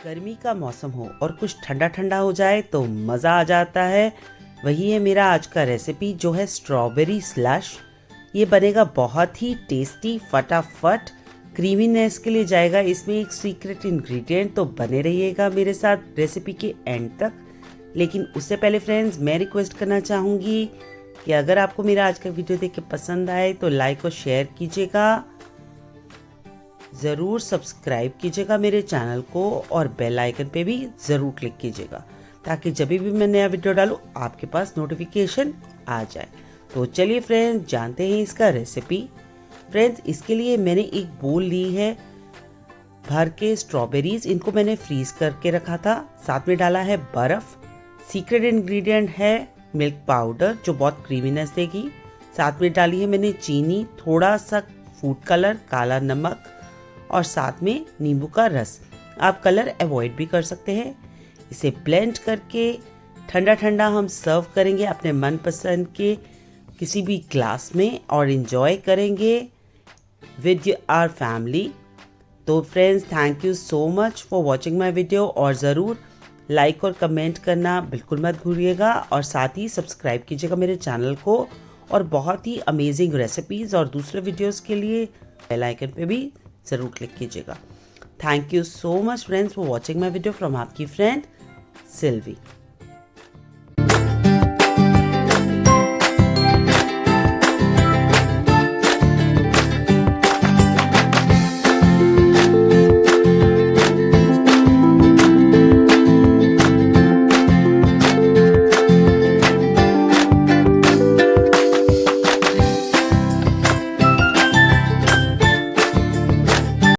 गर्मी का मौसम हो और कुछ ठंडा ठंडा हो जाए तो मज़ा आ जाता है। वही है मेरा आज का रेसिपी जो है स्ट्रॉबेरी स्लश। ये बनेगा बहुत ही टेस्टी, फटाफट। क्रीमीनेस के लिए जाएगा इसमें एक सीक्रेट इंग्रेडिएंट, तो बने रहिएगा मेरे साथ रेसिपी के एंड तक। लेकिन उससे पहले फ्रेंड्स, मैं रिक्वेस्ट करना चाहूँगी कि अगर आपको मेरा आज का वीडियो देख के पसंद आए तो लाइक और शेयर कीजिएगा, ज़रूर सब्सक्राइब कीजिएगा मेरे चैनल को और बेल आइकन पे भी ज़रूर क्लिक कीजिएगा ताकि जब भी मैं नया वीडियो डालूँ आपके पास नोटिफिकेशन आ जाए। तो चलिए फ्रेंड्स, जानते हैं इसका रेसिपी। फ्रेंड्स, इसके लिए मैंने एक बोल ली है भर के स्ट्रॉबेरीज। इनको मैंने फ्रीज करके रखा था। साथ में डाला है बर्फ़। सीक्रेट इंग्रेडिएंट है मिल्क पाउडर जो बहुत क्रीमीनेस देगी। साथ में डाली है मैंने चीनी, थोड़ा सा फूड कलर, काला नमक और साथ में नींबू का रस। आप कलर अवॉइड भी कर सकते हैं। इसे ब्लेंड करके ठंडा ठंडा हम सर्व करेंगे अपने मनपसंद के किसी भी ग्लास में और इन्जॉय करेंगे विद आवर फैमिली। तो friends, thank you so much for watching my video और ज़रूर लाइक और कमेंट करना बिल्कुल मत भूलिएगा और साथ ही सब्सक्राइब कीजिएगा मेरे चैनल को। और बहुत ही अमेजिंग रेसिपीज़ और दूसरे वीडियोस के लिए बेल आइकन पे भी ज़रूर क्लिक कीजिएगा। Thank you so much friends for watching my video from आपकी फ्रेंड सिल्वी।